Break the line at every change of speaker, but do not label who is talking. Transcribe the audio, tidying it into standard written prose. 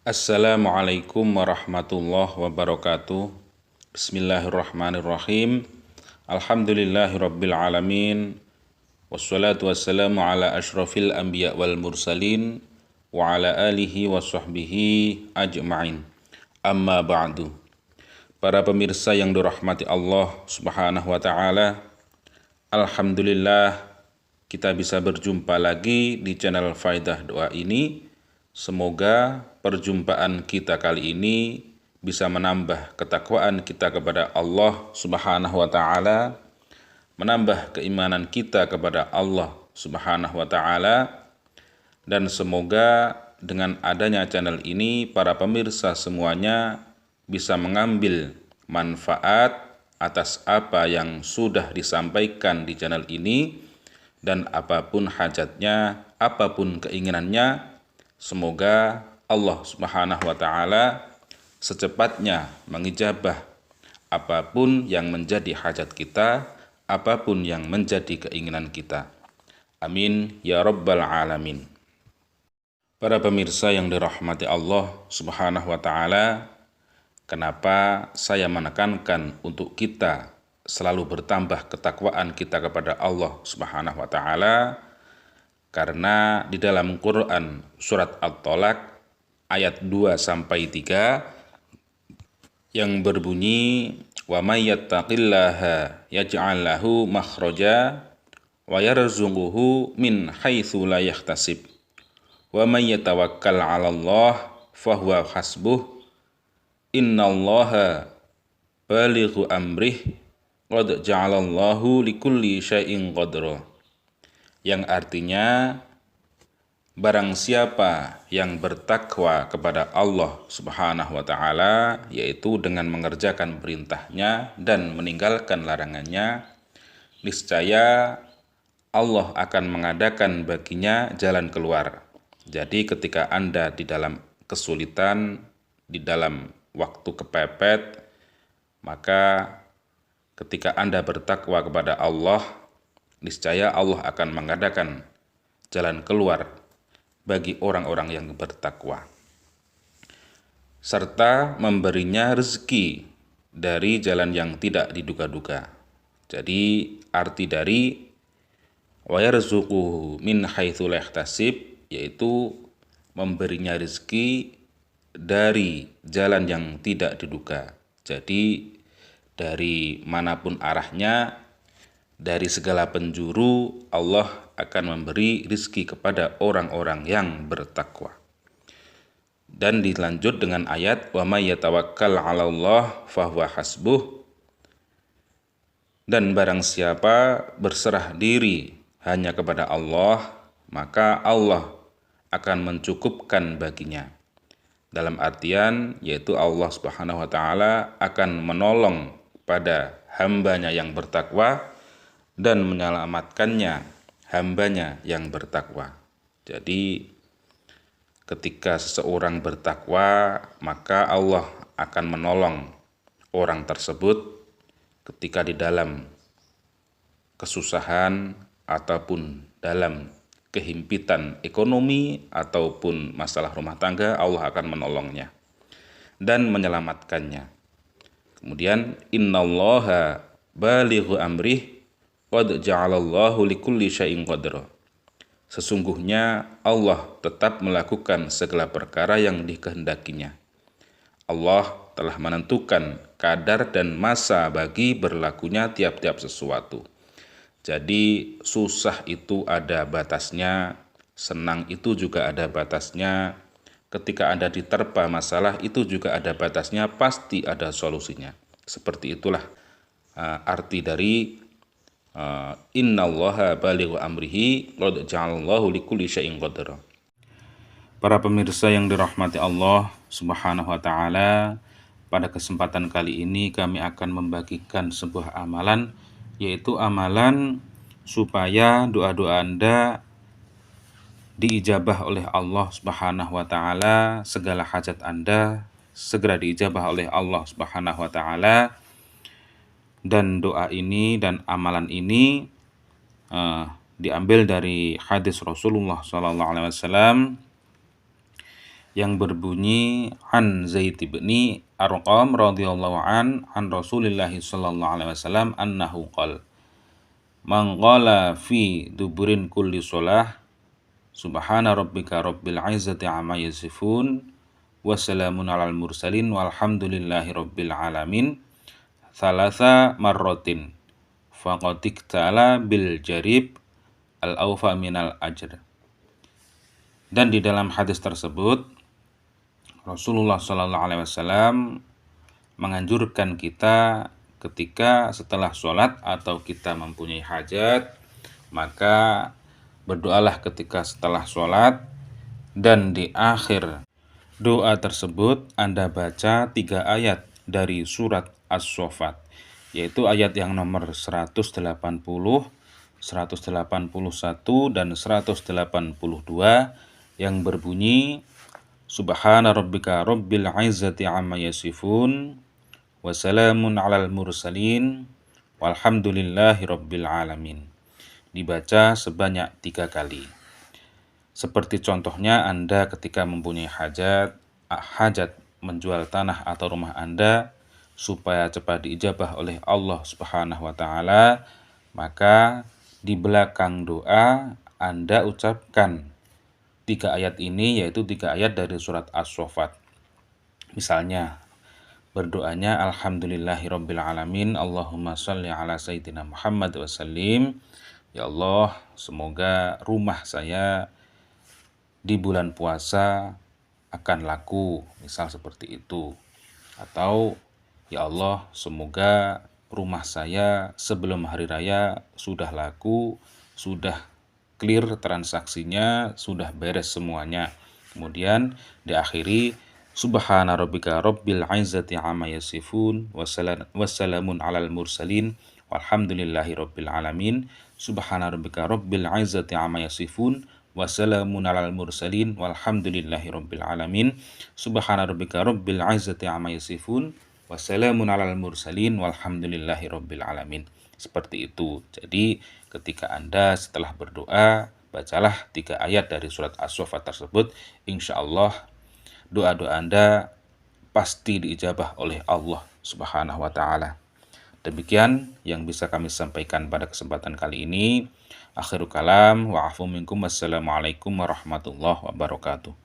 Assalamualaikum warahmatullahi wabarakatuh. Bismillahirrahmanirrahim. Alhamdulillahirabbil alamin. Wassalatu wassalamu ala asyrafil anbiya wal mursalin wa ala alihi wa sahbihi ajma'in. Amma ba'du. Para pemirsa yang dirahmati Allah Subhanahu wa taala, alhamdulillah kita bisa berjumpa lagi di channel Faidah Doa ini. Semoga perjumpaan kita kali ini bisa menambah ketakwaan kita kepada Allah Subhanahu wa taala, menambah keimanan kita kepada Allah Subhanahu wa taala, dan semoga dengan adanya channel ini para pemirsa semuanya bisa mengambil manfaat atas apa yang sudah disampaikan di channel ini, dan apapun hajatnya, apapun keinginannya, semoga Allah Subhanahu wa taala secepatnya mengijabah apapun yang menjadi hajat kita, apapun yang menjadi keinginan kita. Amin ya rabbal alamin. Para pemirsa yang dirahmati Allah Subhanahu wa taala, kenapa saya menekankan untuk kita selalu bertambah ketakwaan kita kepada Allah Subhanahu wa taala? Karena di dalam Quran surat At-Tolaq ayat 2 sampai 3 yang berbunyi, wa may yattaqillaha yaj'al lahu makhraja wa yarzuquhu min haitsu la yahtasib wa may yatawakkal 'alallah fahuwa hasbuh innallaha balighu amrih qad ja'alallahu likulli syai'in qadra. Yang artinya, barang siapa yang bertakwa kepada Allah Subhanahu wa taala, yaitu dengan mengerjakan perintahnya dan meninggalkan larangannya, niscaya Allah akan mengadakan baginya jalan keluar. Jadi ketika Anda di dalam kesulitan, di dalam waktu kepepet, maka ketika Anda bertakwa kepada Allah, niscaya Allah akan mengadakan jalan keluar bagi orang-orang yang bertakwa, serta memberinya rezeki dari jalan yang tidak diduga-duga. Jadi arti dari wa yarzuquhu min haitsu la yahtasib, yaitu memberinya rezeki dari jalan yang tidak diduga. Jadi dari manapun arahnya, dari segala penjuru, Allah akan memberi rizki kepada orang-orang yang bertakwa. Dan dilanjut dengan ayat wa may yatawakkal 'alallah fahuwa hasbuh, dan barang siapa berserah diri hanya kepada Allah, maka Allah akan mencukupkan baginya. Dalam artian yaitu Allah Subhanahu wa taala akan menolong pada hambanya yang bertakwa dan menyelamatkannya hambanya yang bertakwa. Jadi ketika seseorang bertakwa, maka Allah akan menolong orang tersebut ketika di dalam kesusahan ataupun dalam kehimpitan ekonomi ataupun masalah rumah tangga, Allah akan menolongnya dan menyelamatkannya. Kemudian innallaha balighu amrih qad ja'alallahu likulli syai'in qadra. Sesungguhnya Allah tetap melakukan segala perkara yang dikehendakinya. Allah telah menentukan kadar dan masa bagi berlakunya tiap-tiap sesuatu. Jadi susah itu ada batasnya, senang itu juga ada batasnya. Ketika Anda diterpa masalah itu juga ada batasnya, pasti ada solusinya. Seperti itulah arti dari innallaha balighu amrihi qad ja'alallahu likulli syai'in qadra. Para pemirsa yang dirahmati Allah Subhanahu wa taala, pada kesempatan kali ini kami akan membagikan sebuah amalan, yaitu amalan supaya doa-doa Anda diijabah oleh Allah Subhanahu wa taala, segala hajat Anda segera diijabah oleh Allah Subhanahu wa taala. Dan doa ini dan amalan ini diambil dari hadis Rasulullah SAW yang berbunyi an Zaid bin Arqam radhiyallahu an Rasulillah sallallahu alaihi wasallam annahu qala man qala fi duburin kulli shalah subhana rabbika rabbil izzati amma yasifun wa salamun alal mursalin walhamdulillahi rabbil alamin thalatha marratin faqad iktala bil jarib al awfa minal ajr. Dan di dalam hadis tersebut Rasulullah Shallallahu Alaihi Wasallam menganjurkan kita ketika setelah sholat atau kita mempunyai hajat, maka berdoalah ketika setelah sholat, dan di akhir doa tersebut Anda baca 3 ayat dari surat As-Saffat, yaitu ayat yang nomor 180, 181, dan 182 yang berbunyi Subhana rabbika rabbil izzati amma yasifun wa salamun alal mursalin walhamdulillahi rabbil alamin. Dibaca sebanyak 3 kali. Seperti contohnya Anda ketika mempunyai hajat menjual tanah atau rumah Anda supaya cepat diijabah oleh Allah Subhanahu wa taala, maka di belakang doa Anda ucapkan 3 ayat ini, yaitu 3 ayat dari surat As-Saffat. Misalnya berdoanya alhamdulillahirabbil alamin, Allahumma shalli ala sayyidina Muhammad wa sallim. Ya Allah, semoga rumah saya di bulan puasa akan laku, misal seperti itu. Atau ya Allah, semoga rumah saya sebelum hari raya sudah laku, sudah clear transaksinya, sudah beres semuanya. Kemudian diakhiri Subhana rabbika rabbil izzati amma yasifun wassalamun alal mursalin walhamdulillahi rabbil alamin. Subhana rabbika rabbil izzati amma yasifun wassalamun alal mursalin walhamdulillahi rabbil alamin. Subhana rabbika rabbil izzati amma yasifun wassalamun alal mursalin walhamdulillahi rabbil alamin. Seperti itu. Jadi ketika Anda setelah berdoa, bacalah 3 ayat dari surat As-Saffat tersebut. Insya Allah doa-doa Anda pasti diijabah oleh Allah Subhanahu wa taala. Demikian yang bisa kami sampaikan pada kesempatan kali ini. Akhirul kalam wa afu minkum. Wassalamualaikum warahmatullahi wabarakatuh.